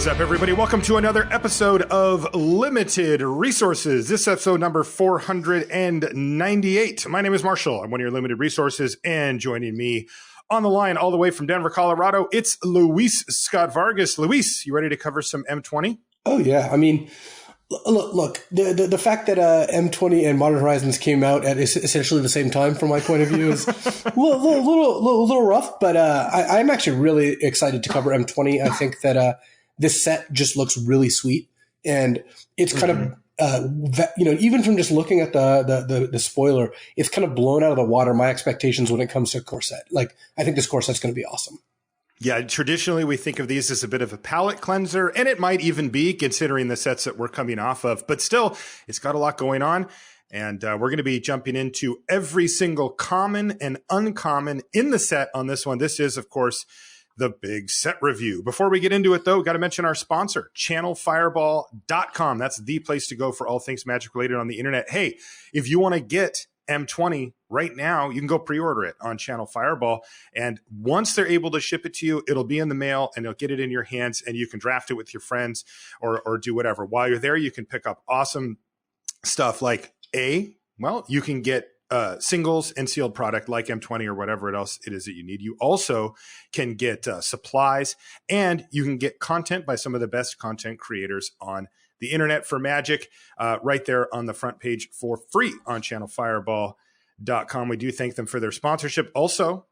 What's up, everybody? Welcome to another episode of Limited Resources. This episode number 498. My name is Marshall. I'm one of your Limited Resources, and joining me on the line all the way from Denver, Colorado, it's Luis Scott-Vargas. Luis, you ready to cover some M20? Oh, yeah. I mean, look, the fact that M20 and Modern Horizons came out at essentially the same time, from my point of view, is a little rough, but I'm actually really excited to cover M20. I think that this set just looks really sweet, and it's kind of, even from just looking at the spoiler, it's kind of blown out of the water my expectations when it comes to core set. Like, I think this core set's going to be awesome. Yeah, traditionally we think of these as a bit of a palate cleanser, and it might even be, considering the sets that we're coming off of. But still, it's got a lot going on, and we're going to be jumping into every single common and uncommon in the set on this one. This is, of course, the big set review. Before we get into it, though, got to mention our sponsor, channelfireball.com. That's the place to go for all things Magic related on the internet. Hey, if you want to get M20 right now, you can go pre-order it on Channel Fireball. And once they're able to ship it to you, it'll be in the mail and you'll get it in your hands, and you can draft it with your friends or do whatever. While you're there, you can pick up awesome stuff like you can get singles and sealed product like M20 or whatever else it is that you need. You also can get supplies, and you can get content by some of the best content creators on the internet for Magic right there on the front page for free on channelfireball.com. We do thank them for their sponsorship. Also,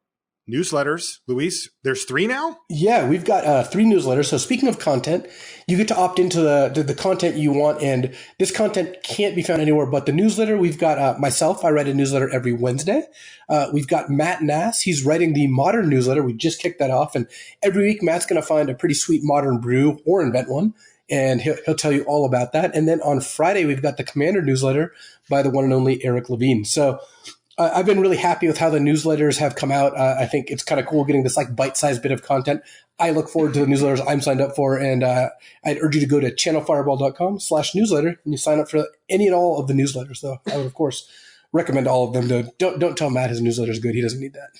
newsletters. Luis, there's 3 now? Yeah, we've got 3 newsletters. So speaking of content, you get to opt into the content you want, and this content can't be found anywhere but the newsletter. We've got myself. I write a newsletter every Wednesday. We've got Matt Nass. He's writing the Modern newsletter. We just kicked that off, and every week Matt's going to find a pretty sweet Modern brew or invent one, and he'll tell you all about that. And then on Friday, we've got the Commander newsletter by the one and only Eric Levine. So I've been really happy with how the newsletters have come out. I think it's kind of cool getting this like bite-sized bit of content. I look forward to the newsletters I'm signed up for, and I'd urge you to go to channelfireball.com/newsletter, and you sign up for any and all of the newsletters. Though I would, of course, recommend all of them. Don't tell Matt his newsletter is good. He doesn't need that.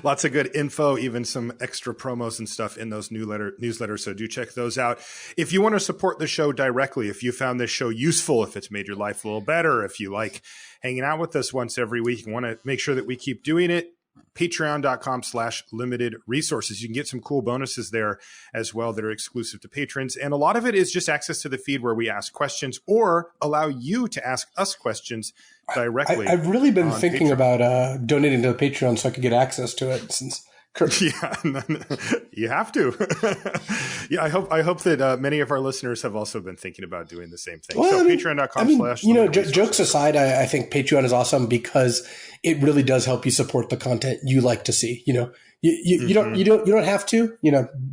Lots of good info, even some extra promos and stuff in those newsletters. So do check those out. If you want to support the show directly, if you found this show useful, if it's made your life a little better, if you like hanging out with us once every week and want to make sure that we keep doing it, patreon.com/limited resources. You can get some cool bonuses there as well that are exclusive to patrons. And a lot of it is just access to the feed where we ask questions or allow you to ask us questions directly. I've really been thinking about donating to the Patreon so I could get access to it, since yeah, you have to. Yeah, I hope that many of our listeners have also been thinking about doing the same thing. So patreon.com/. Jokes aside, I think Patreon is awesome because it really does help you support the content you like to see. You don't have to.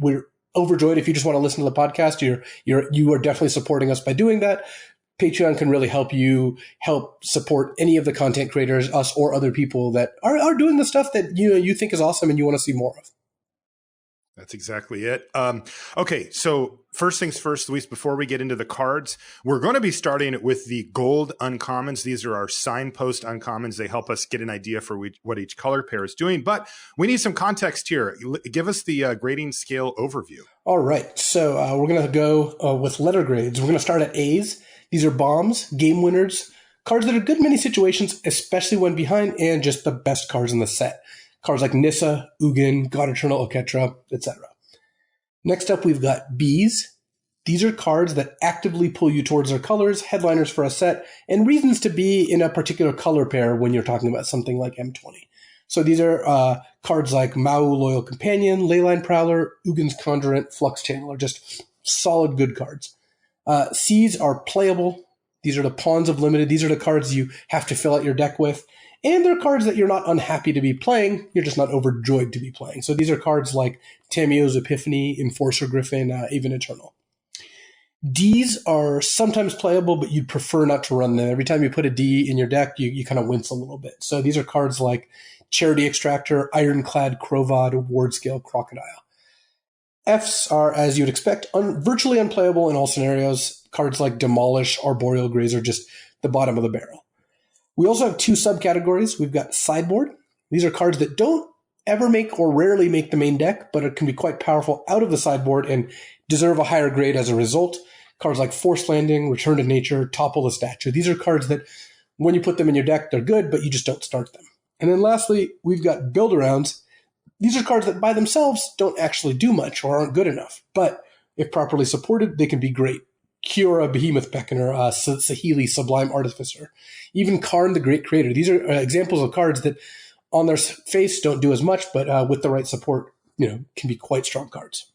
We're overjoyed if you just want to listen to the podcast. You are definitely supporting us by doing that. Patreon can really help you support any of the content creators, us or other people that are doing the stuff that you think is awesome and you want to see more of. That's exactly it. Okay, so first things first, Luis, before we get into the cards, we're going to be starting with the gold uncommons. These are our signpost uncommons. They help us get an idea for what each color pair is doing, but we need some context here. Give us the grading scale overview. All right, so we're going to go with letter grades. We're going to start at A's. These are bombs, game winners, cards that are good in many situations, especially when behind, and just the best cards in the set. Cards like Nissa, Ugin, God Eternal, Oketra, etc. Next up, we've got Bs. These are cards that actively pull you towards their colors, headliners for a set, and reasons to be in a particular color pair when you're talking about something like M20. So these are cards like Mau, Loyal Companion, Leyline Prowler, Ugin's Conjurant, Flux Channeler, just solid good cards. C's are playable. These are the pawns of limited. These are the cards you have to fill out your deck with. And they're cards that you're not unhappy to be playing. You're just not overjoyed to be playing. So these are cards like Tamiyo's Epiphany, Enforcer Griffin, even Eternal. D's are sometimes playable, but you'd prefer not to run them. Every time you put a D in your deck, you kind of wince a little bit. So these are cards like Charity Extractor, Ironclad Crovod, Wardscale Crocodile. Fs are, as you'd expect, virtually unplayable in all scenarios. Cards like Demolish, Arboreal Grazer, just the bottom of the barrel. We also have 2 subcategories. We've got Sideboard. These are cards that don't ever make or rarely make the main deck, but it can be quite powerful out of the sideboard and deserve a higher grade as a result. Cards like Forced Landing, Return to Nature, Topple the Statue. These are cards that when you put them in your deck, they're good, but you just don't start them. And then lastly, we've got Build-Arounds. These are cards that by themselves don't actually do much or aren't good enough, but if properly supported, they can be great. Kiora, Behemoth Beckoner, Saheeli, Sublime Artificer, even Karn, the Great Creator. These are examples of cards that on their face don't do as much, but with the right support, can be quite strong cards.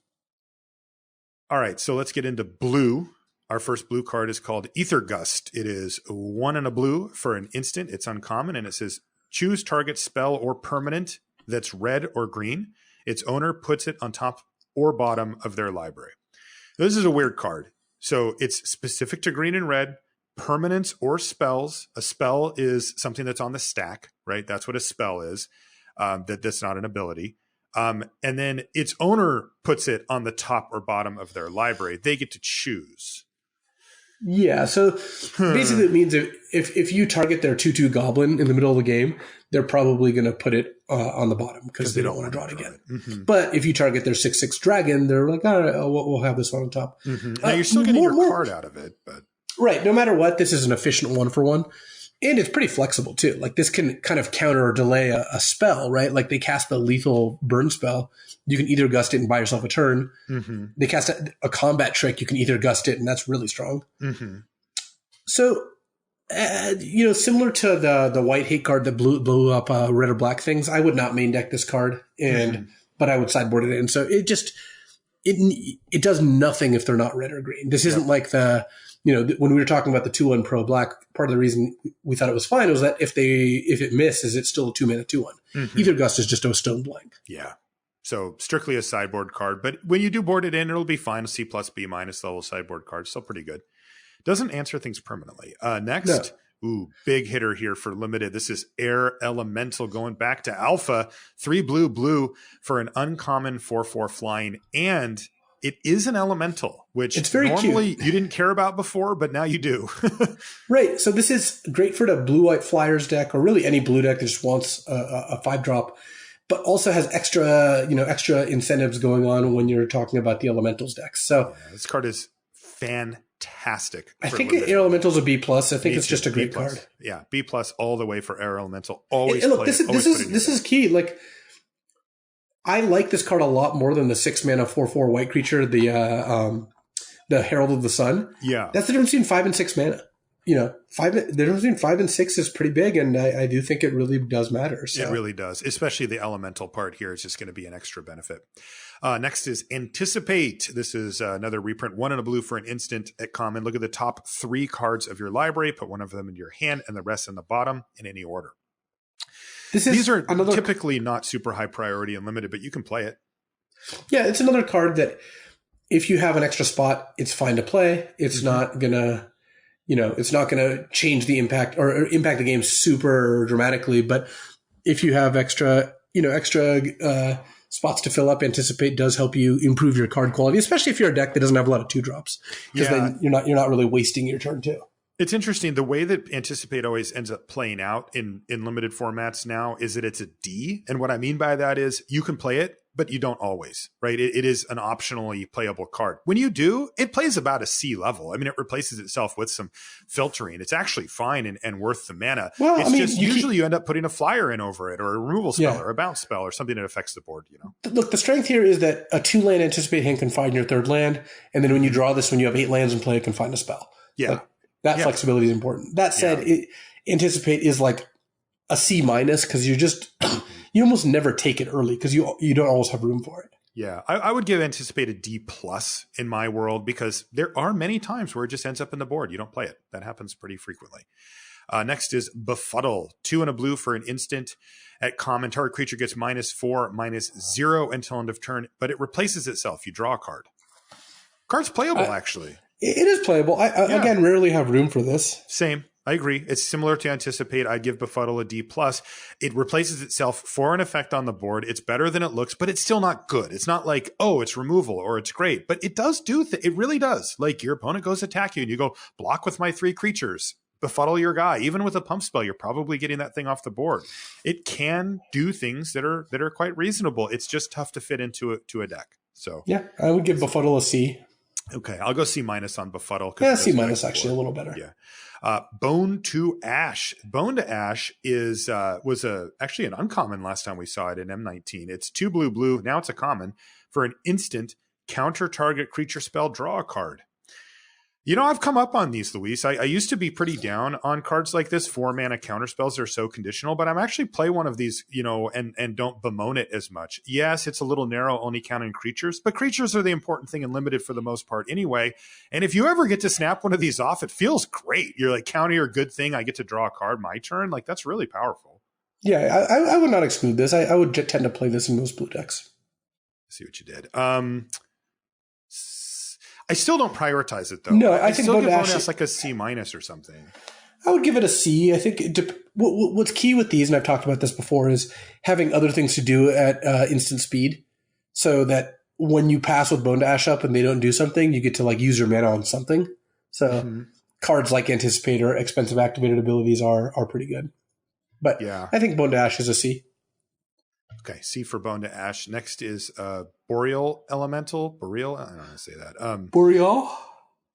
All right, so let's get into blue. Our first blue card is called Ether Gust. It is 1 and a blue for an instant. It's uncommon, and it says choose target spell or permanent that's red or green. Its owner puts it on top or bottom of their library. This is a weird card. So it's specific to green and red, permanents or spells. A spell is something that's on the stack, right? That's what a spell is. That's not an ability. And then its owner puts it on the top or bottom of their library. They get to choose. Yeah, so basically it means if you target their 2/2 goblin in the middle of the game, they're probably going to put it on the bottom because they don't want to draw it again. Mm-hmm. But if you target their 6/6 dragon, they're like, all right, we'll have this one on top. Mm-hmm. Now you're still getting your card out of it. But right, no matter what, this is an efficient 1-for-1. And it's pretty flexible too. Like this can kind of counter or delay a spell, right? Like they cast the lethal burn spell. You can either gust it and buy yourself a turn. Mm-hmm. They cast a combat trick. You can either gust it, and that's really strong. Mm-hmm. So, similar to the white hate card that blew up red or black things, I would not main deck this card, but I would sideboard it in. So it does nothing if they're not red or green. This isn't like when we were talking about the 2/1 pro black, part of the reason we thought it was fine was that if it misses, it's still a 2-mana 2/1. Mm-hmm. Either gust is just a stone blank. Yeah. So strictly a sideboard card, but when you do board it in, it'll be fine. A C+ B- level sideboard card, still pretty good. Doesn't answer things permanently. Next, big hitter here for limited. This is Air Elemental going back to alpha. 3 blue for an uncommon 4/4 flying, and it is an elemental, which it's very normally cute. You didn't care about before, but now you do. Right. So this is great for the blue-white flyers deck, or really any blue deck that just wants a 5-drop, but also has extra incentives going on when you're talking about the elementals decks. So this card is fantastic. I think Air Elemental's a B+. I think it's just a great card. Yeah, B+ all the way for Air Elemental. Always. And look, this is key. Like, I like this card a lot more than the 6-mana 4/4 white creature, the Herald of the Sun. Yeah, that's the difference between 5 and 6 mana. The difference between 5 and 6 is pretty big, and I do think it really does matter. So. It really does, especially the elemental part here is just going to be an extra benefit. Next is Anticipate. This is another reprint, 1 and a blue for an instant at common. Look at the top 3 cards of your library, put one of them in your hand, and the rest in the bottom in any order. These are typically not super high priority and limited, but you can play it. Yeah, it's another card that if you have an extra spot, it's fine to play. It's not gonna, it's not gonna change the impact or impact the game super dramatically. But if you have extra spots to fill up, Anticipate does help you improve your card quality, especially if you're a deck that doesn't have a lot of 2-drops, because then you're not really wasting your turn too. It's interesting. The way that Anticipate always ends up playing out in limited formats now is that it's a D. And what I mean by that is you can play it, but you don't always, right? It is an optionally playable card. When you do, it plays about a C level. I mean, it replaces itself with some filtering. It's actually fine and worth the mana. Well, usually you end up putting a flyer in over it, or a removal spell, or a bounce spell, or something that affects the board, Look, the strength here is that a 2-land Anticipate hand can find your 3rd land. And then when you draw this, when you have 8 lands in play, it can find a spell. Yeah. That flexibility is important. That said, Anticipate is like a C- because you almost never take it early because you don't always have room for it. Yeah, I would give Anticipate a D+ in my world because there are many times where it just ends up in the board. You don't play it. That happens pretty frequently. Next is Befuddle. 2 and a blue for an instant. At common, target creature gets -4/-0 until end of turn, but it replaces itself. You draw a card. Card's playable, actually. It is playable. I again, rarely have room for this. Same. I agree. It's similar to Anticipate. I'd give Befuddle a D+. It replaces itself for an effect on the board. It's better than it looks, but it's still not good. It's not like, oh, it's removal or it's great, but it does it really does. Like your opponent goes attack you and you go block with my 3 creatures. befuddle your guy. Even with a pump spell, you're probably getting that thing off the board. It can do things that are quite reasonable. It's just tough to fit into a deck. So yeah, I would give Befuddle a C. Okay, I'll go C- on Befuddle. Yeah, C- actually a little better. Yeah. Bone to Ash. Bone to Ash is was actually an uncommon last time we saw it in M19. It's 2 blue. Now it's a common. For an instant, counter target creature spell, draw a card. You know, I've come up on these, Luis. I used to be pretty down on cards like this. 4-mana counter spells are so conditional, but I'm actually play one of these, you know, and don't bemoan it as much. Yes, it's a little narrow, only counting creatures, but creatures are the important thing and limited for the most part anyway. And if you ever get to snap one of these off, it feels great. You're like, counter your good thing. I get to draw a card my turn. Like, that's really powerful. Yeah, I would not exclude this. I would tend to play this in most blue decks. See what you did. I still don't prioritize it, though. No, I think still Bone give to Ash Bone Ash like a C- or something. I would give it a C. I think what's key with these, and I've talked about this before, is having other things to do at instant speed, so that when you pass with Bone to Ash up and they don't do something, you get to like use your mana on something. So cards like Anticipate or expensive activated abilities are pretty good. But yeah, I think Bone to Ash is a C. Okay, C for Bone to Ash. Next is Boreal Elemental. Boreal? I don't know how to say that. Boreal?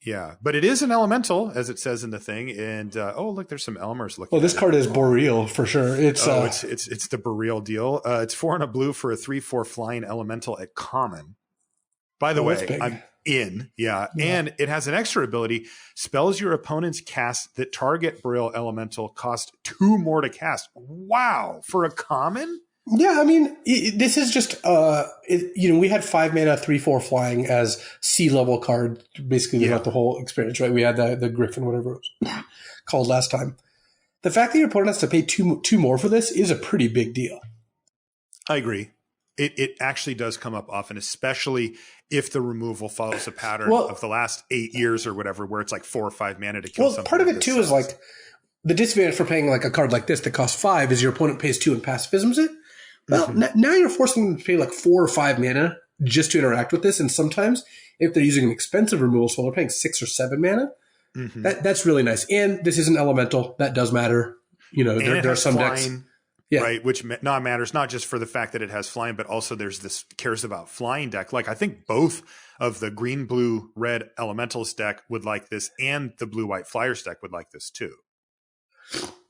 Yeah, but it is an elemental, as it says in the thing. And look, there's some Elmers looking. Oh, this card is Boreal for sure. It's the Boreal deal. It's 4 and a blue for a 3/4 flying elemental at common. By the way, I'm in. Yeah, and it has an extra ability. Spells your opponent's cast that target Boreal Elemental cost 2 more to cast. Wow, for a common? Yeah, I mean, this is just, we had 5 mana, 3/4 flying as C-level card, basically throughout the whole experience, right? We had the Griffin, whatever it was called last time. The fact that your opponent has to pay two more for this is a pretty big deal. I agree. It actually does come up often, especially if the removal follows a pattern of the last 8 years or whatever, where it's like 4 or 5 mana to kill something. Part of it, too, is like the disadvantage for playing like a card like this that costs 5 is your opponent pays 2 and pacifisms it. Well, now you're forcing them to pay like 4 or 5 mana just to interact with this. And sometimes if they're using an expensive removal spell, they're paying 6 or 7 mana. That's really nice. And this is an elemental. That does matter. You know, there are some decks. Right, which matters not just for the fact that it has flying, but also there's this cares about flying deck. Like I think both of the green, blue, red elementals deck would like this, and the blue, white flyers deck would like this too.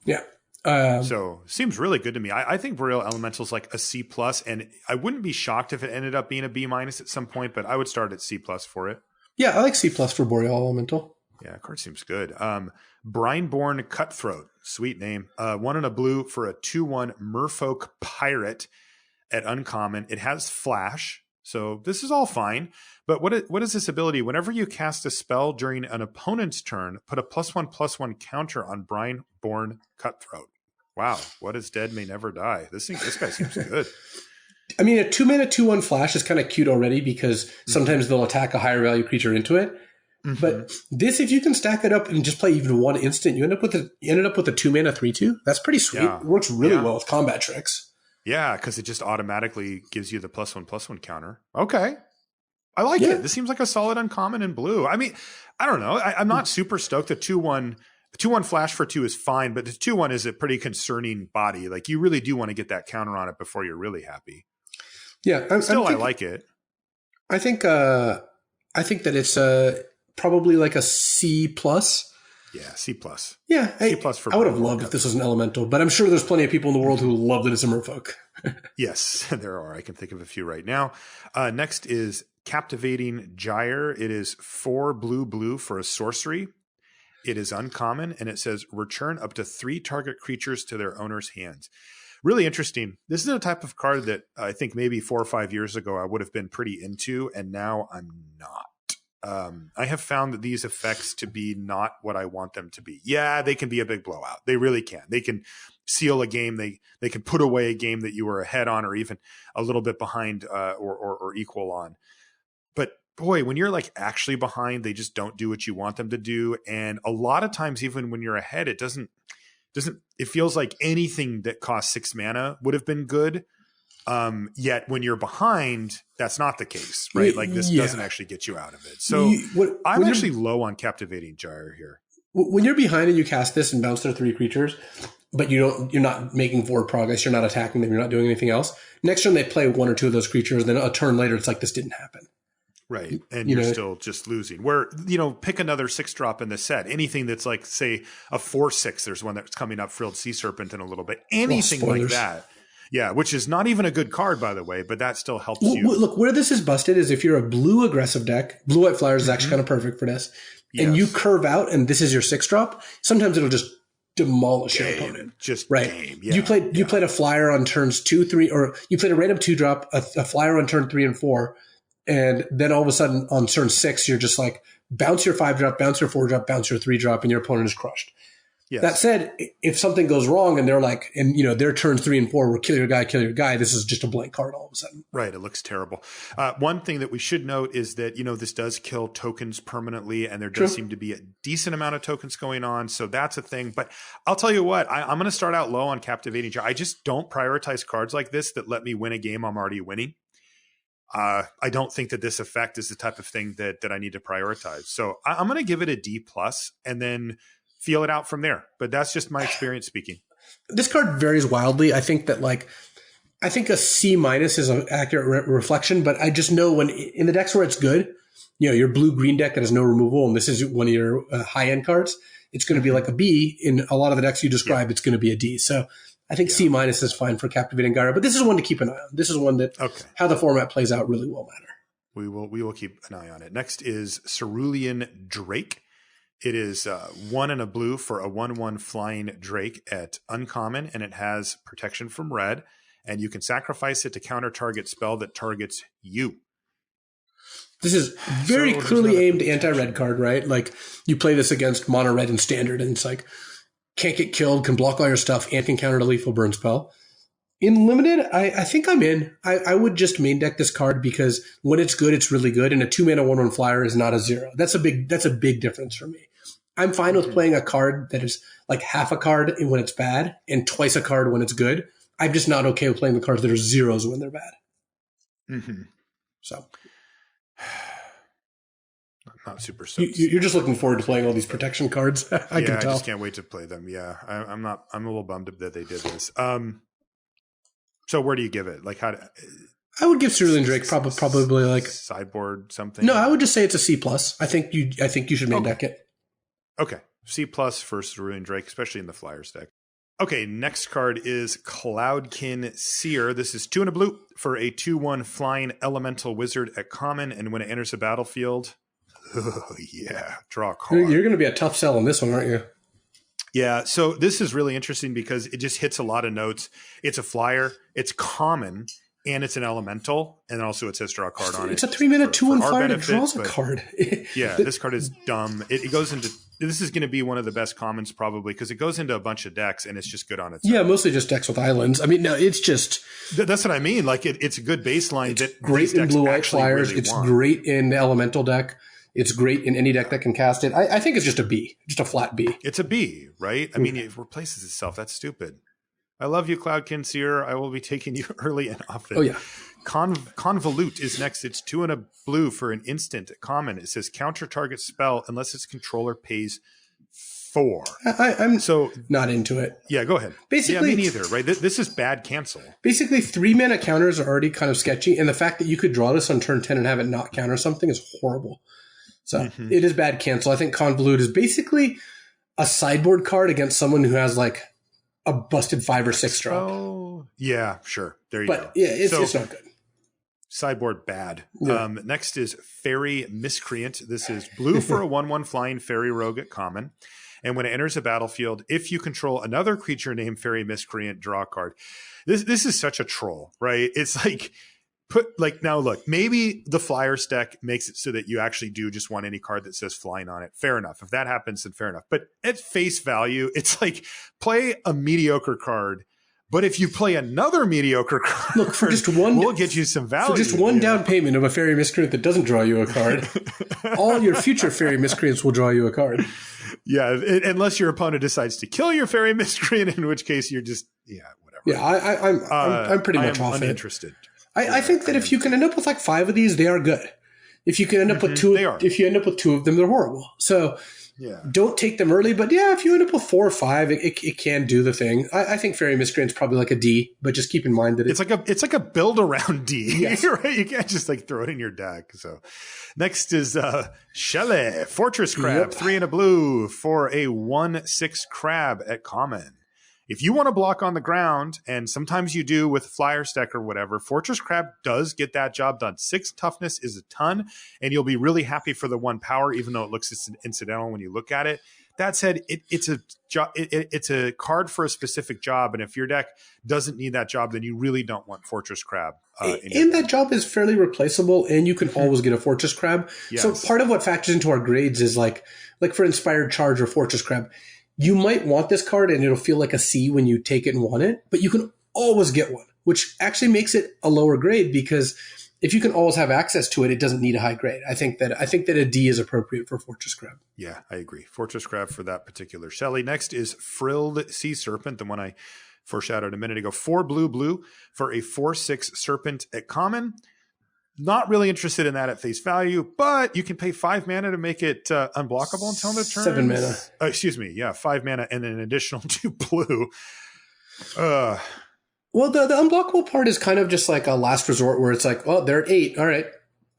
Yeah. So seems really good to me. I think Boreal Elemental is like a C+, and I wouldn't be shocked if it ended up being a B- at some point, but I would start at C+ for it. Yeah, I like C+ for Boreal Elemental. Yeah, card seems good. Brineborn Cutthroat, sweet name. 1 and a blue for a 2/1 Merfolk Pirate at uncommon. It has flash, so this is all fine. But what is this ability? Whenever you cast a spell during an opponent's turn, put a +1/+1 counter on Brineborn Cutthroat. Wow, what is dead may never die. This guy seems good. I mean, a 2-mana 2/1 flash is kind of cute already because sometimes they'll attack a higher value creature into it. But this, if you can stack it up and just play even one instant, you ended up with a 2-mana 3/2. That's pretty sweet. It works really well with combat tricks. Yeah, because it just automatically gives you the +1/+1 counter. Okay. I like it. This seems like a solid uncommon in blue. I mean, I don't know. I'm not super stoked. The 2/1 flash for 2 is fine, but the 2/1 is a pretty concerning body. Like you really do want to get that counter on it before you're really happy. Yeah. I like it. I think that it's probably like a C+. Yeah, C+. Yeah, C+ for I would have loved if this was an elemental, but I'm sure there's plenty of people in the world who love that it's a merfolk. Yes, there are. I can think of a few right now. Next is Captivating Gyre. It is 4 blue for a sorcery. It is uncommon, and it says return up to 3 target creatures to their owner's hands. Really interesting. This is a type of card that I think maybe 4 or 5 years ago I would have been pretty into, and now I'm not. I have found that these effects to be not what I want them to be. Yeah, they can be a big blowout. They really can. They can seal a game. They can put away a game that you were ahead on or even a little bit behind or equal on. But boy, when you're like actually behind, they just don't do what you want them to do. And a lot of times, even when you're ahead, it feels like anything that costs 6 mana would have been good. Yet when you're behind, that's not the case, right? Like this doesn't actually get you out of it. So I'm actually low on Captivating Gyre here. When you're behind and you cast this and bounce their 3 creatures, but you're not making forward progress, you're not attacking them, you're not doing anything else. Next turn they play 1 or 2 of those creatures, then a turn later it's like this didn't happen. Right. And you're still just losing. Where, pick another 6-drop in the set. Anything that's like, say, a 4/6. There's one that's coming up, Frilled Sea Serpent, in a little bit. Anything like that. Yeah, which is not even a good card, by the way, but that still helps you. Look, where this is busted is if you're a blue aggressive deck, Blue-White Flyers is actually kind of perfect for this, and you curve out and this is your 6-drop, sometimes it'll just demolish your opponent. Just right. Game. Yeah. You played a flyer on turns 2, 3, or you played a random 2-drop, a flyer on turn 3 and 4, and then all of a sudden on turn 6, you're just like, bounce your 5-drop, bounce your 4-drop, bounce your 3-drop, and your opponent is crushed. Yes. That said, if something goes wrong and they're like, and their turns 3 and 4 were kill your guy, this is just a blank card all of a sudden. Right. It looks terrible. One thing that we should note is that, this does kill tokens permanently, and there does seem to be a decent amount of tokens going on. So that's a thing. But I'll tell you what, I'm going to start out low on Captivating Jar. I just don't prioritize cards like this that let me win a game I'm already winning. I don't think that this effect is the type of thing that I need to prioritize. So I'm going to give it a D+, and then feel it out from there. But that's just my experience speaking. This card varies wildly. I think that I think a C- is an accurate reflection, but I just know when in the decks where it's good, your blue-green deck that has no removal, and this is one of your high-end cards, it's going to be like a B. In a lot of the decks you describe, it's going to be a D. So I think C- is fine for Captivating Gyra, but this is one to keep an eye on. This is one that how the format plays out really will matter. We will keep an eye on it. Next is Cerulean Drake. It is 1 and a blue for a 1/1 flying Drake at uncommon, and it has protection from red, and you can sacrifice it to counter target spell that targets you. This is very clearly aimed anti-red card, right? Like you play this against mono red and standard, and it's like can't get killed, can block all your stuff, and can counter the lethal burn spell. In limited, I think I'm in. I would just main deck this card because when it's good, it's really good, and a 2-mana 1/1 flyer is not a 0. That's a big difference for me. I'm fine with playing a card that is like half a card when it's bad and twice a card when it's good. I'm just not okay with playing the cards that are 0s when they're bad. Mm-hmm. So, not super stoked. You're just looking forward to playing all these protection cards. I can tell. I just can't wait to play them. Yeah, I'm a little bummed that they did this. So where do you give it? Like I would give Cerulean Drake probably like sideboard something. No, I would just say it's a C+. I think you should main deck it. Okay. C+ for Cerulean Drake, especially in the Flyers deck. Okay, next card is Cloudkin Seer. This is 2 and a blue for a 2/1 flying elemental wizard at common, and when it enters the battlefield, draw a card. You're going to be a tough sell on this one, aren't you? Yeah, so this is really interesting because it just hits a lot of notes. It's a flyer, it's common, and it's an elemental, and also it says draw a card on it. It's a 3-mana 2/1 flyer that draws a card. Yeah, this card is dumb. It goes into this is going to be one of the best commons probably because it goes into a bunch of decks and it's just good on its own. Yeah, mostly just decks with islands. I mean, no, it's just that's what I mean. Like it's a good baseline. It's great in blue-white flyers. Really it's great in the elemental deck. It's great in any deck that can cast it. I think it's just a B, just a flat B. It's a B, right? I mean, it replaces itself. That's stupid. I love you, Cloudkin Seer. I will be taking you early and often. Oh, yeah. Convolute is next. It's 2 and a blue for an instant at common. It says counter target spell unless its controller pays 4. I'm so not into it. Yeah, go ahead. Basically, me neither, right? This is bad cancel. Basically, 3-mana counters are already kind of sketchy, and the fact that you could draw this on turn 10 and have it not counter something is horrible. So it is bad cancel. I think Convolute is basically a sideboard card against someone who has like a busted 5 or 6 drop. Oh, yeah, sure. There you go. But yeah, it's not good. Sideboard bad. Yeah. Next is Fairy Miscreant. This is blue for a 1/1 flying fairy rogue at common. And when it enters a battlefield, if you control another creature named Fairy Miscreant, draw a card. This is such a troll, right? It's like now look, maybe the Flyers deck makes it so that you actually do just want any card that says flying on it. Fair enough. If that happens, then fair enough. But at face value, it's like play a mediocre card. But if you play another mediocre card, look, for just one, we'll get you some value. For just one down payment of a Fairy Miscreant that doesn't draw you a card, all your future Fairy Miscreants will draw you a card. Yeah, unless your opponent decides to kill your Fairy Miscreant, in which case you're just whatever. Yeah, I'm pretty much off uninterested. I think that if you can end up with like 5 of these, they are good. If you can end up with two, if you end up with two of them, they're horrible. So don't take them early. But yeah, if you end up with 4 or 5, it can do the thing. I think Fairy Miscreant's probably like a D, but just keep in mind that it's like a build around D. Yes. Right? You can't just like throw it in your deck. So next is Shelley, Fortress Crab, 3 and a blue for a 1/6 crab at common. If you want to block on the ground, and sometimes you do with Flyer Stack or whatever, Fortress Crab does get that job done. 6 toughness is a ton, and you'll be really happy for the 1 power, even though it looks incidental when you look at it. That said, it's a card for a specific job, and if your deck doesn't need that job, then you really don't want Fortress Crab. And that job is fairly replaceable, and you can always get a Fortress Crab. Yes. So part of what factors into our grades is like for Inspired Charge or Fortress Crab, you might want this card and it'll feel like a C when you take it and want it, but you can always get one, which actually makes it a lower grade because if you can always have access to it, it doesn't need a high grade. I think that a D is appropriate for Fortress Crab. Yeah, I agree. Fortress Crab for that particular Shelley. Next is Frilled Sea Serpent, the one I foreshadowed a minute ago. 4 blue for a 4/6 Serpent at common. Not really interested in that at face value, but you can pay 5 mana to make it unblockable until the turn. 7 mana. 5 mana and an additional 2 blue. Well, the unblockable part is kind of just like a last resort where it's like, well, they're at 8. All right,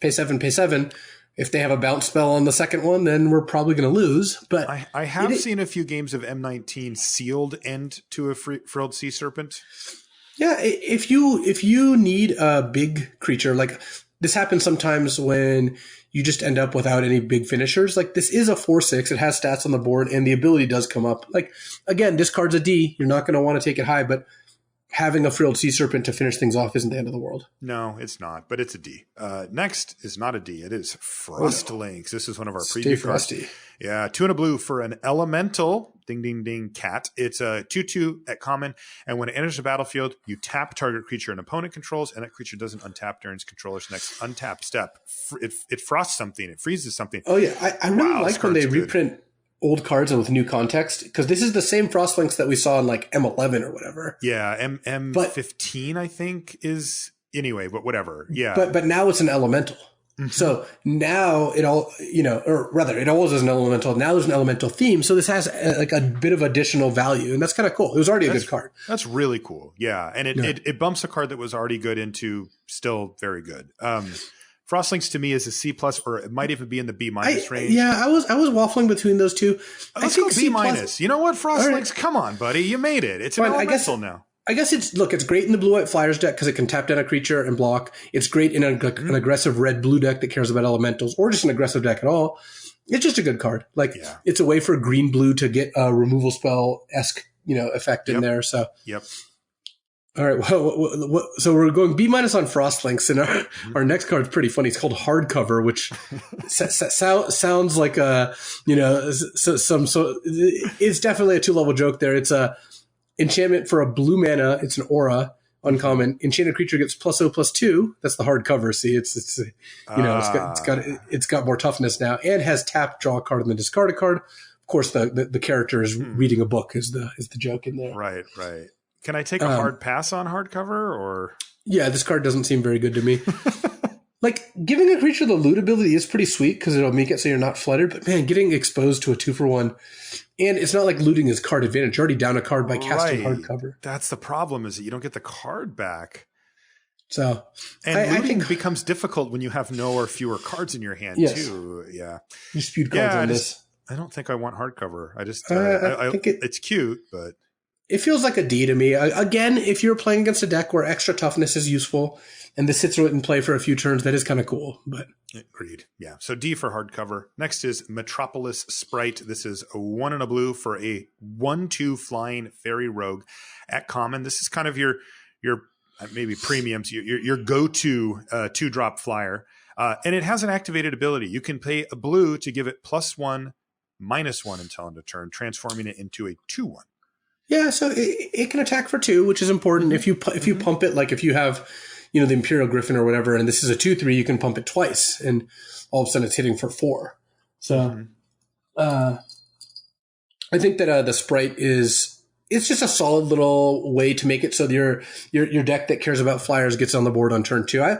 pay 7. If they have a bounce spell on the second one, then we're probably going to lose. But I have seen a few games of M19 sealed end to a Frilled Sea Serpent. Yeah, if you need a big creature, like this happens sometimes when you just end up without any big finishers. Like this is a 4/6. It has stats on the board, and the ability does come up. Like again, this card's a D. You're not going to want to take it high, but having a Frilled Sea Serpent to finish things off isn't the end of the world. No, it's not, but it's a D. Next is not a D. It is Frostlings. This is one of our preview frosty. Yeah, 2 and a blue for an elemental. Ding, ding, ding, cat. It's a 2/2 at common, and when it enters the battlefield, you tap target creature an opponent controls, and that creature doesn't untap during its controller's next untap step. It frosts something. It freezes something. Oh, yeah. I really like when they reprint old cards and with new context, because this is the same Frostlinks that we saw in like M11 or whatever. Yeah, M15 I think is anyway, but whatever. Yeah, but now it's an elemental. Mm-hmm. So now it all, or rather, it always is an elemental. Now there's an elemental theme, so this has like a bit of additional value, and that's kind of cool. It was already a good card. That's really cool. Yeah, and it bumps a card that was already good into still very good. Frostlinks to me is a C+, or it might even be in the B- range. Yeah, I was waffling between those two. Let's go B-. You know what, Frostlinks? Right. Come on, buddy, you made it. It's an elemental now. I guess it's great in the blue-white Flyers deck because it can tap down a creature and block. It's great in an aggressive red-blue deck that cares about elementals, or just an aggressive deck at all. It's just a good card. It's a way for green-blue to get a removal spell-esque, effect in there. So. Yep. All right. Well, so we're going B- on Frostlinks, and our next card is pretty funny. It's called Hardcover, which sounds like it's definitely a 2-level joke there. It's a enchantment for a blue mana. It's an aura, uncommon. Enchanted creature gets +0/+2. That's the hardcover. See, it's got more toughness now, and has tap, draw a card, and then discard a card. Of course, the character is reading a book is the joke in there. Right. Can I take a hard pass on hardcover, or? Yeah, this card doesn't seem very good to me. Giving a creature the loot ability is pretty sweet because it'll make it so you're not flooded. But man, getting exposed to a 2-for-1, and it's not like looting is card advantage. You're already down a card by casting hardcover. That's the problem, is that you don't get the card back. So, I think it becomes difficult when you have no or fewer cards in your hand too. Yeah, you spewed cards on this. I don't think I want hardcover. I just I think it's cute, but. It feels like a D to me. Again, if you're playing against a deck where extra toughness is useful and this sits in play for a few turns, that is kind of cool. But agreed. Yeah. So D for hardcover. Next is Metropolis Sprite. This is a 1 and a blue for a 1/2 flying fairy rogue at common. This is kind of your maybe premiums, your go-to 2-drop flyer. And it has an activated ability. You can pay a blue to give it +1/-1 until end of turn, transforming it into a 2/1. Yeah, so it can attack for 2, which is important. If you pump it, like if you have, the Imperial Griffin or whatever, and this is a 2/3, you can pump it twice, and all of a sudden it's hitting for 4. So, I think that the Sprite it's just a solid little way to make it so your deck that cares about flyers gets on the board on turn 2.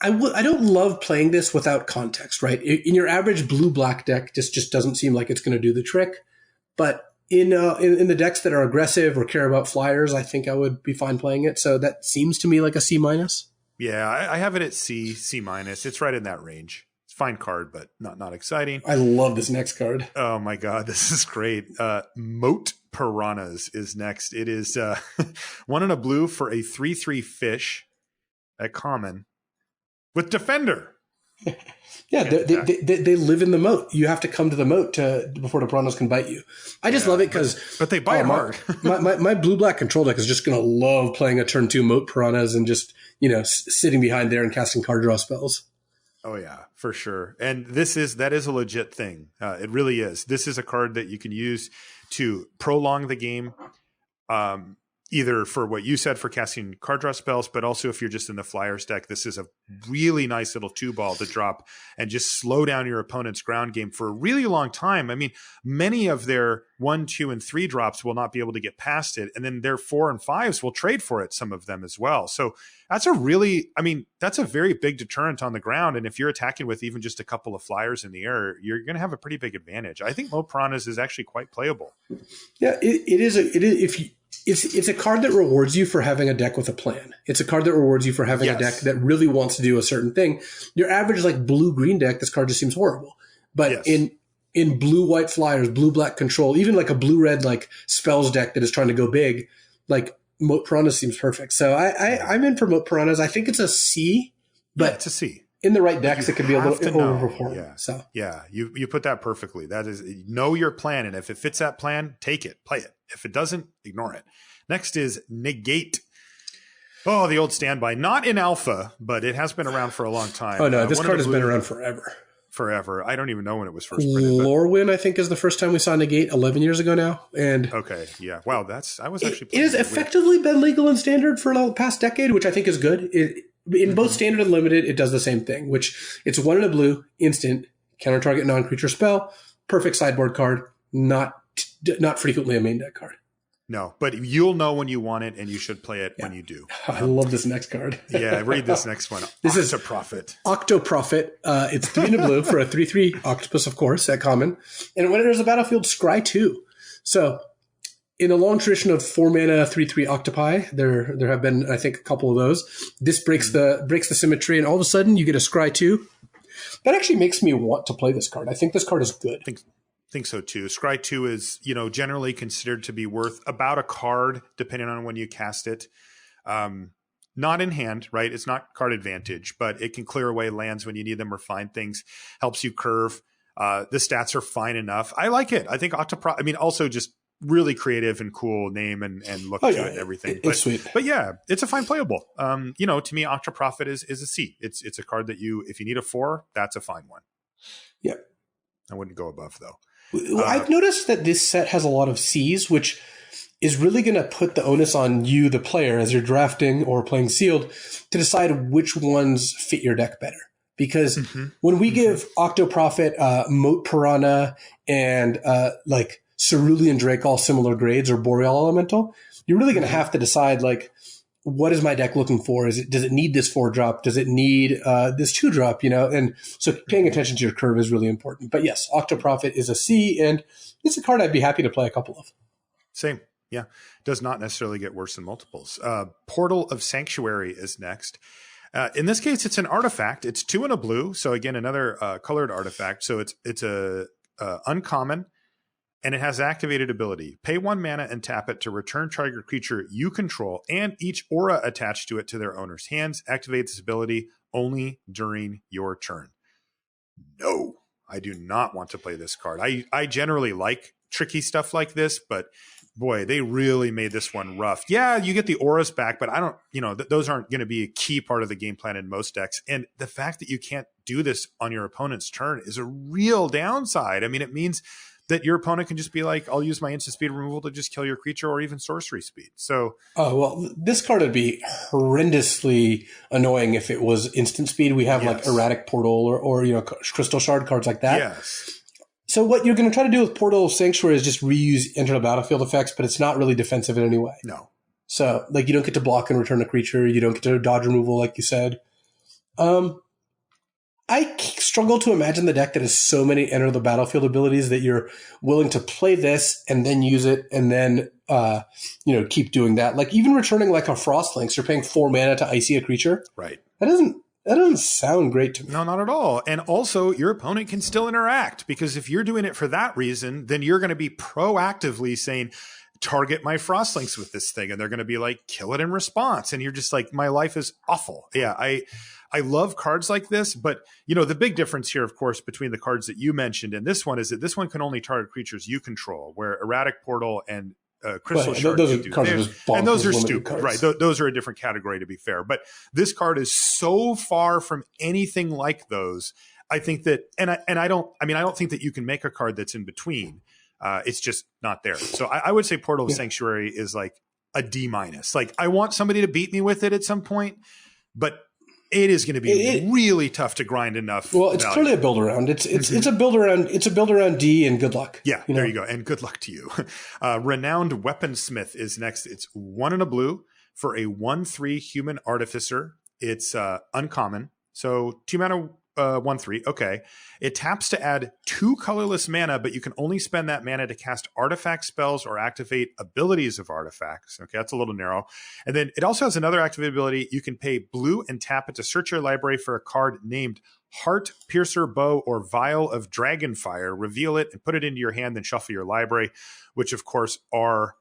I don't love playing this without context, right? In your average blue-black deck, this just doesn't seem like it's going to do the trick. But in the decks that are aggressive or care about flyers, I think I would be fine playing it. So that seems to me like a C-. Yeah, I have it at C-. It's right in that range. It's a fine card, but not exciting. I love this next card. Oh my God, this is great. Moat Piranhas is next. It is 1 and a blue for a 3/3 fish at common with Defender. Yeah, they live in the moat. You have to come to the moat before the piranhas can bite you. I just love it because... But they bite hard. my blue-black control deck is just going to love playing a turn 2 moat piranhas and just, sitting behind there and casting card draw spells. Oh, yeah, for sure. And that is a legit thing. It really is. This is a card that you can use to prolong the game, either for what you said for casting card draw spells, but also if you're just in the Flyers deck, this is a really nice little 2-ball to drop and just slow down your opponent's ground game for a really long time. I mean, many of their 1, 2, and 3 drops will not be able to get past it. And then their 4 and 5s will trade for it, some of them as well. So that's that's a very big deterrent on the ground. And if you're attacking with even just a couple of Flyers in the air, you're going to have a pretty big advantage. I think Moat Piranhas is actually quite playable. Yeah, it is. It's a card that rewards you for having a deck with a plan. It's a card that rewards you for having a deck that really wants to do a certain thing. Your average blue-green deck, this card just seems horrible. But in blue-white Flyers, blue-black control, even like a blue-red spells deck that is trying to go big, Moat Piranhas seems perfect. So I'm in for Moat Piranhas. I think it's a C, but it's a C. In the right decks, it could be a little overperformed. Yeah. So you put that perfectly. That is, know your plan, and if it fits that plan, take it, play it. If it doesn't, ignore it. Next is Negate. Oh, the old standby. Not in alpha, but it has been around for a long time. Oh no, this card has been around forever. Forever. I don't even know when it was first printed. Lorwyn, I think, is the first time we saw Negate 11 years ago now. And okay, yeah. Wow, I was actually. It has effectively been legal and standard for the past decade, which I think is good. In both standard and limited, it does the same thing, which it's 1 and a blue, instant, counter target non-creature spell, perfect sideboard card, not frequently a main deck card. No, but you'll know when you want it, and you should play it when you do. I love this next card. Yeah, read this next one. This is Octoprophet. Octoprophet. It's 3 and a blue for a 3/3 octopus, of course, at common. And when it enters the battlefield, scry 2. So in a long tradition of 4-mana 3/3 octopi, there have been, I think, a couple of those. This breaks the symmetry, and all of a sudden you get a scry 2. That actually makes me want to play this card. I think this card is good. Think so too. Scry 2 is, generally considered to be worth about a card, depending on when you cast it. Not in hand, right? It's not card advantage, but it can clear away lands when you need them or find things. Helps you curve. The stats are fine enough. I like it. I think also just really creative and cool name and look to it and everything. It's sweet. But yeah, it's a fine playable. To me, Octoprophet is a C. It's a card that if you need a 4, that's a fine one. Yeah. I wouldn't go above though. I've noticed that this set has a lot of Cs, which is really going to put the onus on you, the player, as you're drafting or playing sealed, to decide which ones fit your deck better. Because when we give Octoprophet, Moat Piranha, and Cerulean Drake all similar grades, or Boreal Elemental, you're really going to have to decide, what is my deck looking for? Does it need this 4-drop? Does it need this 2-drop? And so paying attention to your curve is really important. But yes, Octoprophet is a C, and it's a card I'd be happy to play a couple of. Same. Yeah. Does not necessarily get worse than multiples. Portal of Sanctuary is next. In this case, it's an artifact. It's 2 and a blue. So again, another colored artifact. So it's a uncommon. And it has activated ability. Pay 1 mana and tap it to return target creature you control and each aura attached to it to their owner's hands. Activate this ability only during your turn. No, I do not want to play this card. I generally like tricky stuff like this, but boy, they really made this one rough. Yeah, you get the auras back, but I don't, those aren't going to be a key part of the game plan in most decks. And the fact that you can't do this on your opponent's turn is a real downside. I mean, it means that your opponent can just be like, I'll use my instant speed removal to just kill your creature, or even sorcery speed. So, this card would be horrendously annoying if it was instant speed. We have erratic portal or crystal shard cards like that. Yes. So what you're going to try to do with Portal of Sanctuary is just reuse enter the battlefield effects, but it's not really defensive in any way. No. So you don't get to block and return a creature. You don't get to dodge removal, like you said. I struggle to imagine the deck that has so many enter the battlefield abilities that you're willing to play this and then use it and then keep doing that. Like even returning like a Frostlinks, you're paying 4 mana to icy a creature. Right. That doesn't sound great to me. No, not at all. And also, your opponent can still interact, because if you're doing it for that reason, then you're going to be proactively saying, target my Frostlinks with this thing, and they're going to be like, kill it in response. And you're just like, my life is awful. Yeah, I love cards like this, but the big difference here, of course, between the cards that you mentioned and this one is that this one can only target creatures you control, where Erratic Portal and Crystal Shard those do cards theirs, and those are stupid, cards. Right? Those are a different category, to be fair. But this card is so far from anything like those. I think that, and I don't think that you can make a card that's in between. It's just not there. So I would say Portal of Sanctuary is like a D-. Like I want somebody to beat me with it at some point, but it is going to be really tough to grind enough. Well, it's clearly a build around. It's a build around. It's a build around D, and good luck. Yeah, there you go, and good luck to you. Renowned Weaponsmith is next. It's 1 and a blue for a 1/3 human artificer. It's uncommon, so 2 mana. 1/3. Okay. It taps to add 2 colorless mana, but you can only spend that mana to cast artifact spells or activate abilities of artifacts. Okay, that's a little narrow. And then it also has another activate ability. You can pay blue and tap it to search your library for a card named Heart, Piercer, Bow, or Vial of Dragonfire. Reveal it and put it into your hand, then shuffle your library, which of course are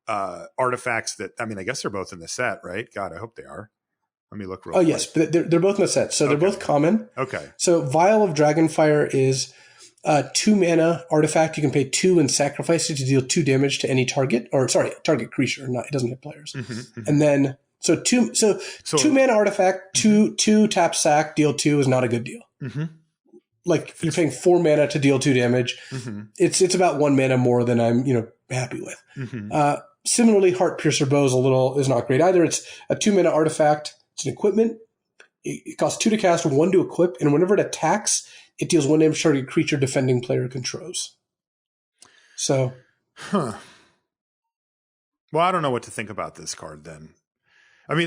artifacts that, I guess they're both in the set, right? God, I hope they are. Let me look real quick. Yes, but they're both in the set. So they're both common. Okay. So Vial of Dragonfire is 2 mana artifact. You can pay 2 and sacrifice it to deal 2 damage to any target, target creature. It doesn't hit players. And then so 2 mana artifact, 2 tap sack, deal 2 is not a good deal. Like you're paying 4 mana to deal 2 damage. It's about 1 mana more than I'm happy with. Similarly, Heart Piercer Bow is not great either. It's a 2 mana artifact. It's an equipment. It costs 2 to cast, 1 to equip, and whenever it attacks, it deals 1 damage to target creature defending player controls. So, well, I don't know what to think about this card then.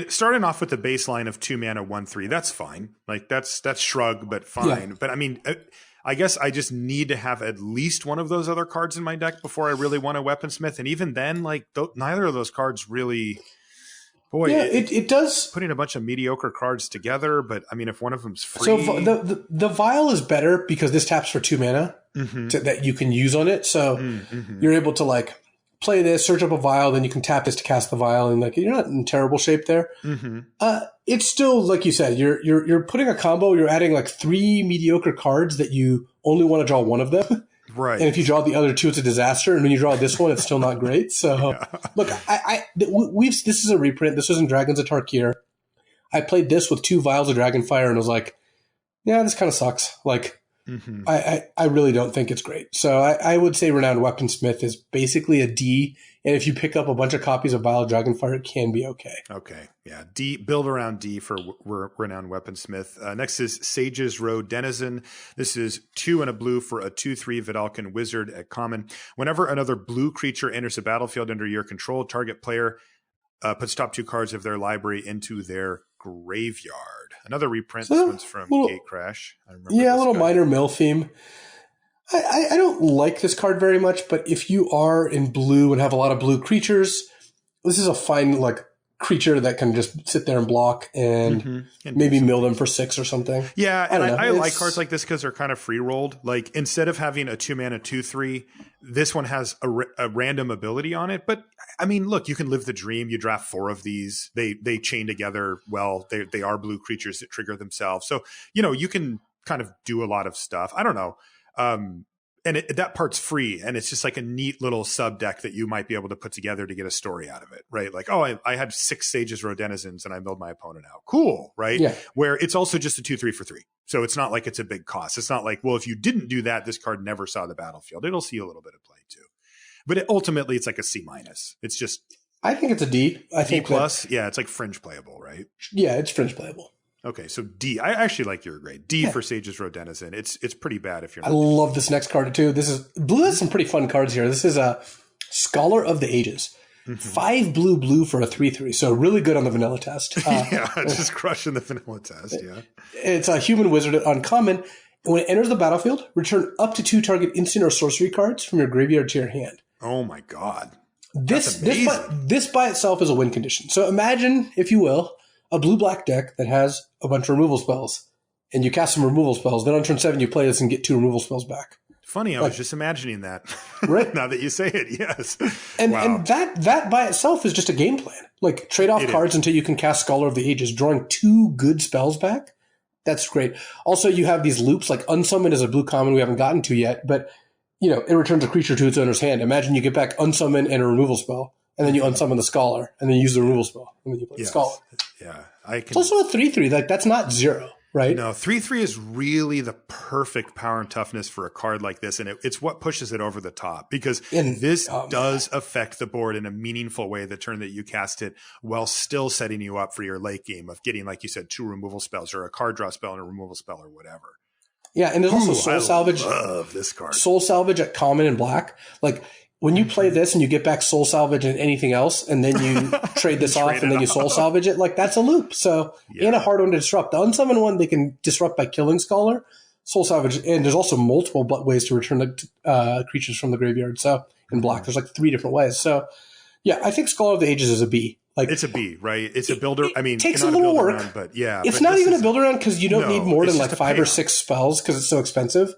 Starting off with the baseline of 2 mana 1/3, that's fine. Like that's shrug, but fine. Yeah. But I guess I just need to have at least one of those other cards in my deck before I really want a Weaponsmith, and even then, like neither of those cards really. Boy, yeah, it does putting a bunch of mediocre cards together, but if one of them's free, so the Vial is better because this taps for 2 mana that you can use on it. So you're able to like play this, search up a Vial, then you can tap this to cast the Vial, and like you're not in terrible shape there. It's still like you said, you're putting a combo. You're adding like 3 mediocre cards that you only want to draw one of them. Right. And if you draw the other 2, it's a disaster. And when you draw this one, it's still not great. So, look, this is a reprint. This was in Dragons of Tarkir. I played this with 2 Vials of Dragonfire and was like, yeah, this kind of sucks. Like, I really don't think it's great. So I would say Renowned Weaponsmith is basically a D. And if you pick up a bunch of copies of Vial of Dragonfire, it can be okay. Okay. Yeah. D, build around D for Renowned Weaponsmith. Next is Sage's Road Denizen. This is 2 and a blue for a 2/3 Vidalcan Wizard at common. Whenever another blue creature enters a battlefield under your control, target player puts top 2 cards of their library into their graveyard. Another reprint. This one's from Gatecrash. A little minor mill theme. I don't like this card very much, but if you are in blue and have a lot of blue creatures, this is a fine like creature that can just sit there and block and maybe mill them for 6 or something. Yeah, and I like cards like this because they're kind of free rolled. Like instead of having a 2 mana 2/3, this one has a random ability on it. But look, you can live the dream. You draft 4 of these. They chain together well. They are blue creatures that trigger themselves. So you can kind of do a lot of stuff. I don't know. And that part's free, and it's just like a neat little sub deck that you might be able to put together to get a story out of it, right? Like, I had 6 Sage's Road Denizens and I milled my opponent out. Cool, right? Yeah. Where it's also just a 2/3 for 3. So it's not like it's a big cost. It's not like, well, if you didn't do that, this card never saw the battlefield. It'll see a little bit of play too. But ultimately, it's like a C-. It's just... I think it's a D. I think D+, it's like fringe playable, right? Yeah, it's fringe playable. Okay, so D. I actually like your grade. D for Sage's Road Denizen. It's pretty bad if you're not. I love this next card too. Blue has some pretty fun cards here. This is a Scholar of the Ages. 5 blue for a 3/3. So really good on the vanilla test. Yeah, it's just crushing the vanilla test. Yeah. It's a human wizard at uncommon. And when it enters the battlefield, return up to 2 target instant or sorcery cards from your graveyard to your hand. Oh my God. This by itself is a win condition. So imagine, if you will, a blue-black deck that has a bunch of removal spells. And you cast some removal spells. Then on turn 7, you play this and get 2 removal spells back. Funny, I was just imagining that. Right. Now that you say it, yes. And that by itself is just a game plan. Like, trade off cards until you can cast Scholar of the Ages. Drawing 2 good spells back, that's great. Also, you have these loops, like Unsummon is a blue common we haven't gotten to yet, but, it returns a creature to its owner's hand. Imagine you get back Unsummon and a removal spell, and then you unsummon the Scholar, and then you use the removal spell, and then you play the Scholar. Yeah. It's also a 3/3. Like, that's not 0. Right? No, 3/3 is really the perfect power and toughness for a card like this. And it's what pushes it over the top, because this does affect the board in a meaningful way the turn that you cast it, while still setting you up for your late game of getting, like you said, 2 removal spells or a card draw spell and a removal spell or whatever. Yeah, and there's also Soul Salvage. I love this card. Soul Salvage at common and black. Like, when you play this and you get back Soul Salvage and anything else, and then you trade this off and then you Soul Salvage it, like, that's a loop. So, and a hard one to disrupt. The Unsummon one, they can disrupt by killing Scholar. Soul Salvage, and there's also multiple ways to return the creatures from the graveyard. So, in black, there's like 3 different ways. So, yeah, I think Scholar of the Ages is a B. Like, it's a B, right? It's a builder. It takes a little work, around, but yeah. It's not even a build around, because you don't need more than like 5 or 6 spells, because it's so expensive.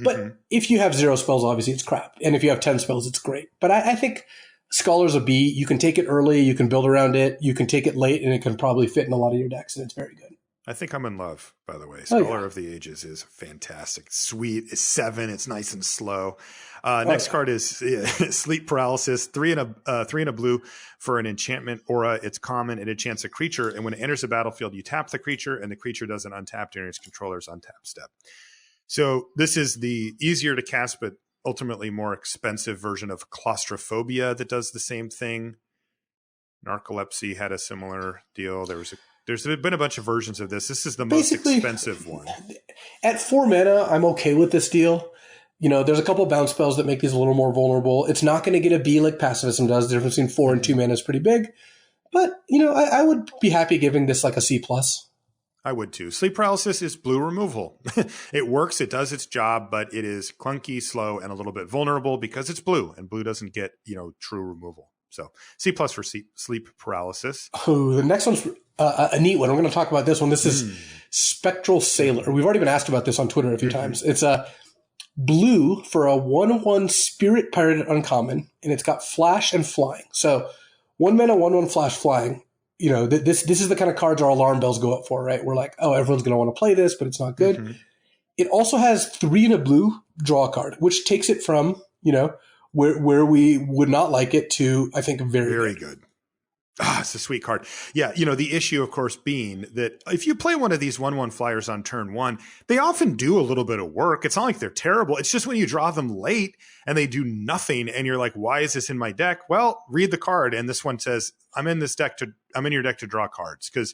But if you have 0 spells, obviously it's crap. And if you have 10 spells, it's great. But I think Scholar's a B. You can take it early. You can build around it. You can take it late, and it can probably fit in a lot of your decks, and it's very good. I think I'm in love, by the way. Scholar of the Ages is fantastic. Sweet. It's 7. It's nice and slow. Next card is Sleep Paralysis. 3 and a blue for an enchantment aura. It's common. It enchants a creature. And when it enters the battlefield, you tap the creature, and the creature doesn't untap during its controller's untap step. So this is the easier to cast, but ultimately more expensive version of Claustrophobia that does the same thing. Narcolepsy had a similar deal. There's been a bunch of versions of this. This is the most expensive one. At 4 mana, I'm okay with this deal. There's a couple bounce spells that make these a little more vulnerable. It's not going to get a B like Pacifism does. The difference between 4 and 2 mana is pretty big. But, I would be happy giving this like a C+. I would too. Sleep Paralysis is blue removal. It works. It does its job, but it is clunky, slow, and a little bit vulnerable because it's blue, and blue doesn't get, true removal. So C+ for Sleep Paralysis. Oh, the next one's a neat one. We're going to talk about this one. This is Spectral Sailor. We've already been asked about this on Twitter a few times. It's a blue for a 1/1 Spirit Pirate uncommon, and it's got flash and flying. So 1 mana, 1/1 flash flying. This is the kind of cards our alarm bells go up for, right? We're like, oh, everyone's going to want to play this, but it's not good. It also has 3 and a blue, draw a card, which takes it from, where we would not like it to, I think, very good. It's a sweet card. Yeah, the issue, of course, being that if you play one of these 1/1 flyers on turn 1, they often do a little bit of work. It's not like they're terrible. It's just when you draw them late and they do nothing and you're like, why is this in my deck? Well, read the card. And this one says, I'm in your deck to draw cards. Because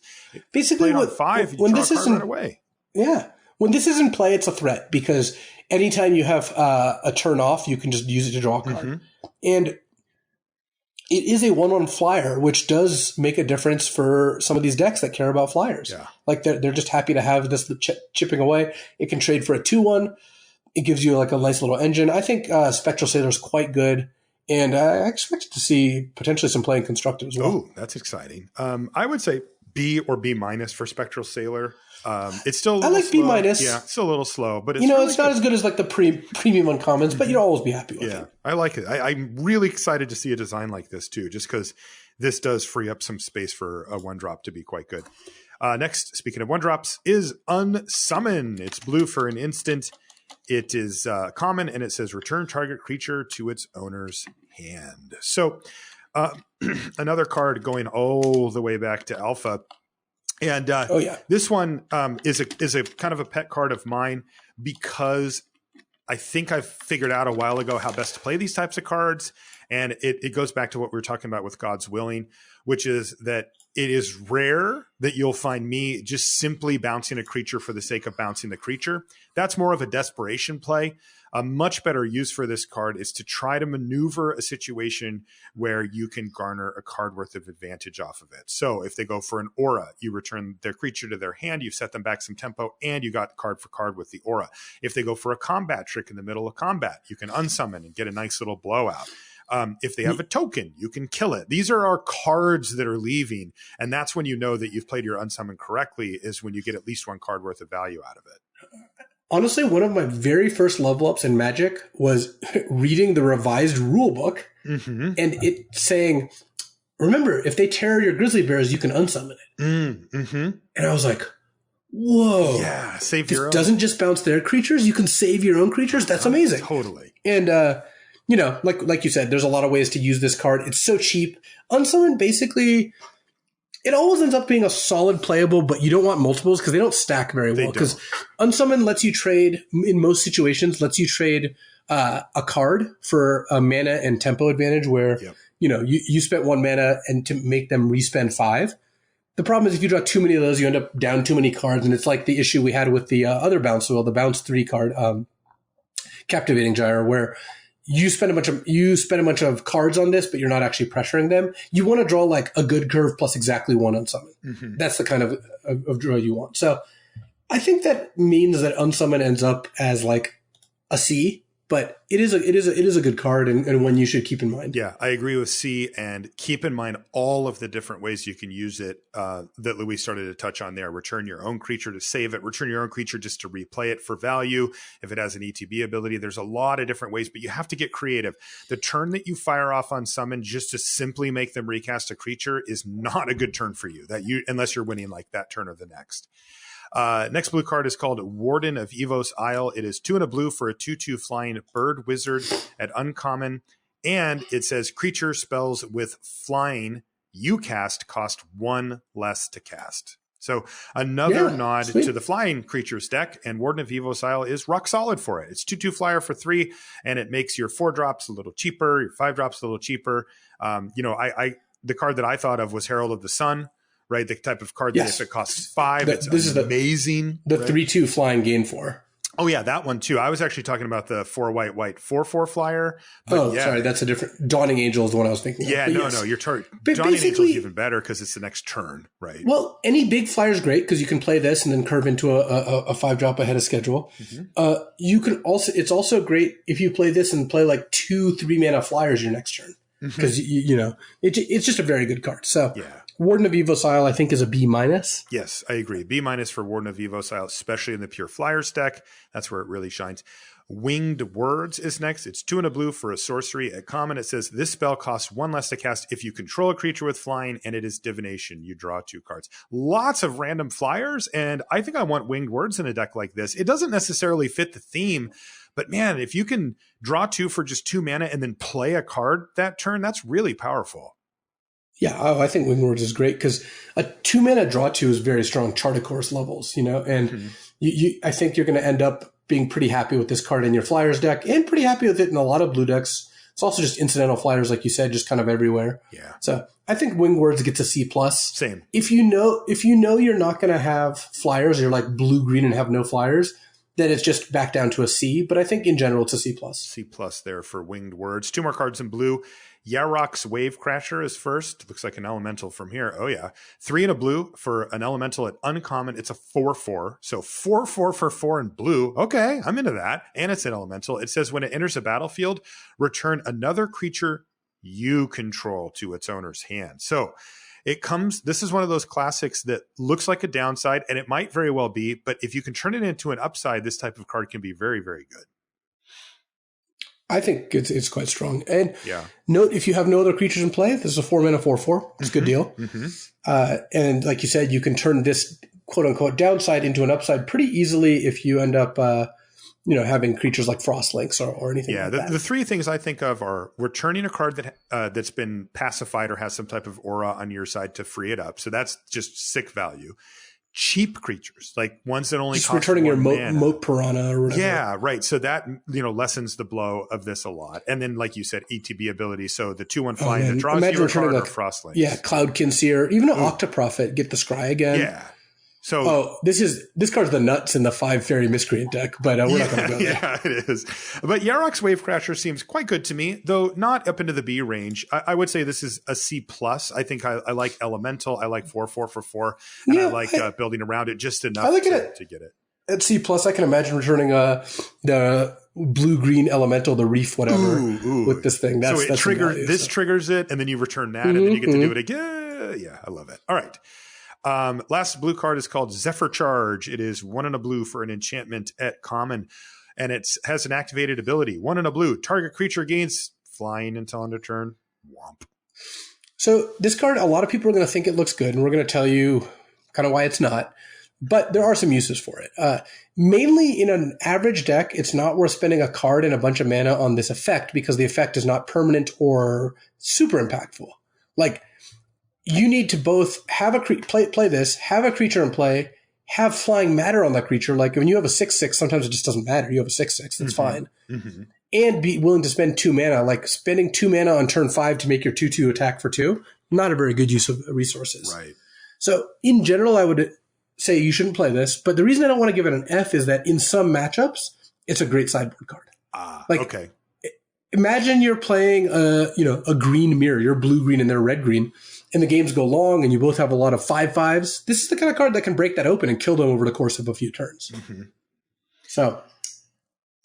basically on 5, you draw a card right away. Yeah. When this is in play, it's a threat, because anytime you have a turn off, you can just use it to draw a card. And it is a 1/1 flyer, which does make a difference for some of these decks that care about flyers. Yeah. Like they're just happy to have this chipping away. It can trade for a 2/1. It gives you like a nice little engine. I think Spectral Sailor is quite good, and I expect to see potentially some play in Constructed as well. Oh, that's exciting. I would say B or B- for Spectral Sailor. It's still a little like slow. B-. Yeah, it's still a little slow, but it's it's not as good as like the premium uncommons, but you'll always be happy with it. I like it. I'm really excited to see a design like this too, just because this does free up some space for a 1-drop to be quite good. Next, speaking of 1-drops, is Unsummon. It's blue for an instant. It is common, and it says return target creature to its owner's hand. So another card going all the way back to Alpha. And this one is a kind of a pet card of mine, because I think I've figured out a while ago how best to play these types of cards. And it goes back to what we were talking about with God's Willing, which is that it is rare that you'll find me just simply bouncing a creature for the sake of bouncing the creature. That's more of a desperation play. A much better use for this card is to try to maneuver a situation where you can garner a card worth of advantage off of it. So if they go for an aura, you return their creature to their hand, you set them back some tempo, and you got card for card with the aura. If they go for a combat trick in the middle of combat, you can unsummon and get a nice little blowout. If they have a token, you can kill it. These are our cards that are leaving. And that's when you know that you've played your unsummon correctly, is when you get at least one card worth of value out of it. Honestly, one of my very first level ups in Magic was reading the revised rule book and it saying, remember, if they tear your grizzly bears, you can unsummon it. And I was like, whoa. Yeah, save your own. Doesn't just bounce their creatures. You can save your own creatures. That's amazing. Totally. And, you know, like you said, there's a lot of ways to use this card. It's so cheap. Unsummon, basically, it always ends up being a solid playable, but you don't want multiples because they don't stack very well. Because Unsummon lets you trade, in most situations, a card for a mana and tempo advantage where, you know, you spent 1 mana and to make them respend 5. The problem is if you draw too many of those, you end up down too many cards. And it's like the issue we had with the other bounce wheel, the bounce 3 card, Captivating Gyre, where you spend a bunch of cards on this, but you're not actually pressuring them. You want to draw like a good curve plus exactly 1 unsummon. That's the kind of draw you want. So I think that means that unsummon ends up as like a C, but it is a good card and one you should keep in mind. Yeah, I agree with C, and keep in mind all of the different ways you can use it that Louis started to touch on there. Return your own creature to save it. Return your own creature just to replay it for value. If it has an ETB ability, there's a lot of different ways, but you have to get creative. The turn that you fire off on summon just to simply make them recast a creature is not a good turn for you, unless you're winning like that turn or the next. Next blue card is called Warden of Evos Isle. It is 2 and a blue for a 2/2 flying bird wizard at uncommon. And it says creature spells with flying you cast cost 1 less to cast. So another nod to the flying creatures deck, and Warden of Evos Isle is rock solid for it. It's 2/2 flyer for 3, and it makes your 4 drops a little cheaper, your 5 drops a little cheaper. The card that I thought of was Herald of the Sun. Right, the type of card that if it costs 5, it's amazing. The 3/2 flying gain 4. Oh yeah, that one too. I was actually talking about the 4 white 4/4 flyer. Sorry, that's a different. Dawning Angel is the one I was thinking. Yeah, of. No, you're Dawning Angel is even better because it's the next turn, right? Well, any big flyer is great because you can play this and then curve into a 5-drop ahead of schedule. You can also. It's also great if you play this and play like 2 3-mana flyers your next turn because it's just a very good card. So yeah. Warden of Evos Isle, I think, is a B-. Yes, I agree. B- for Warden of Evos Isle, especially in the pure flyers deck. That's where it really shines. Winged Words is next. It's 2 and a blue for a sorcery. At common, it says this spell costs 1 less to cast if you control a creature with flying, and it is divination. You draw 2 cards. Lots of random flyers, and I think I want Winged Words in a deck like this. It doesn't necessarily fit the theme, but man, if you can draw 2 for just 2 mana and then play a card that turn, that's really powerful. Yeah, I think Winged Words is great because a 2-mana draw 2 is very strong Chart a Course levels, and I think you're going to end up being pretty happy with this card in your Flyers deck and pretty happy with it in a lot of blue decks. It's also just incidental flyers, like you said, just kind of everywhere. Yeah. So I think Winged Words gets a C+. Same. If you know you're not going to have flyers, you're like blue-green and have no flyers, then it's just back down to a C. But I think in general, it's a C+. C+ there for Winged Words. 2 more cards in blue. Yarok's Wave Crasher is first. Looks like an elemental from here. Oh, yeah. 3 and a blue for an elemental at uncommon. It's a 4/4. So 4/4 for 4 in blue. Okay, I'm into that. And it's an elemental. It says when it enters a battlefield, return another creature you control to its owner's hand. So this is one of those classics that looks like a downside, and it might very well be, but if you can turn it into an upside, this type of card can be very, very good. I think it's quite strong. And note, if you have no other creatures in play, this is a 4-mana 4/4. It's a good deal. And like you said, you can turn this quote-unquote downside into an upside pretty easily if you end up having creatures like Frostlinks or anything like that. The 3 things I think of are returning a card that's been pacified or has some type of aura on your side to free it up. So that's just sick value. cheap creatures, like ones that only just cost returning your one mana. moat piranha or whatever. Yeah, right. So that, lessens the blow of this a lot. And then, like you said, ETB ability. So the 2/1 flying that draws you a card or Frostlanes. Yeah, Cloudkin Seer, even an Octoprophet, get the Scry again. Yeah. So this card's the nuts in the 5 Fairy Miscreant deck, but we're not going to go there. Yeah, it is. But Yarok's Wavecrasher seems quite good to me, though not up into the B range. I would say this is a C+. I think I like Elemental. I like 4/4 for 4. And I like building around it just enough to get it. At C+, I can imagine returning the blue-green Elemental, the Reef, whatever, with this thing. This triggers it, and then you return that, and then you get to do it again. Yeah, I love it. All right. Last blue card is called Zephyr Charge. It is 1 and a blue for an enchantment at common, and it has an activated ability. 1 and a blue. Target creature gains flying until end of turn. Womp. So this card, a lot of people are going to think it looks good, and we're going to tell you kind of why it's not. But there are some uses for it. Mainly in an average deck, it's not worth spending a card and a bunch of mana on this effect because the effect is not permanent or super impactful. Like, you need to both have play this, have a creature in play, have flying matter on that creature. Like when you have a 6/6, sometimes it just doesn't matter. You have a 6/6, that's fine. Mm-hmm. And be willing to spend 2 mana. Like spending 2 mana on turn 5 to make your 2/2 attack for 2, not a very good use of resources. Right. So in general, I would say you shouldn't play this. But the reason I don't want to give it an F is that in some matchups, it's a great sideboard card. Okay. Imagine you're playing a green mirror. You're blue-green and they're red-green. And the games go long and you both have a lot of 5/5s. This is the kind of card that can break that open and kill them over the course of a few turns. Mm-hmm. So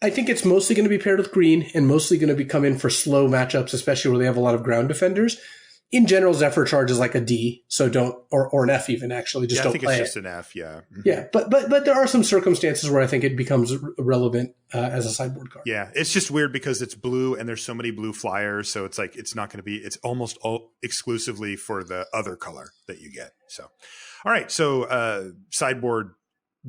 I think it's mostly going to be paired with green and mostly going to come in for slow matchups, especially where they have a lot of ground defenders. In general, Zephyr Charge is like a D, so don't, or an F even, actually. Just don't play it. I think it's just an F, yeah. Mm-hmm. Yeah, but there are some circumstances where I think it becomes relevant as a sideboard card. Yeah, it's just weird because it's blue and there's so many blue flyers, so it's like it's not going to be, it's almost exclusively for the other color that you get. So, all right, so sideboard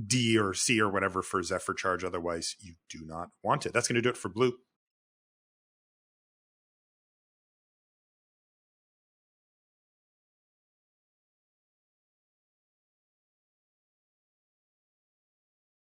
D or C or whatever for Zephyr Charge, otherwise you do not want it. That's going to do it for blue.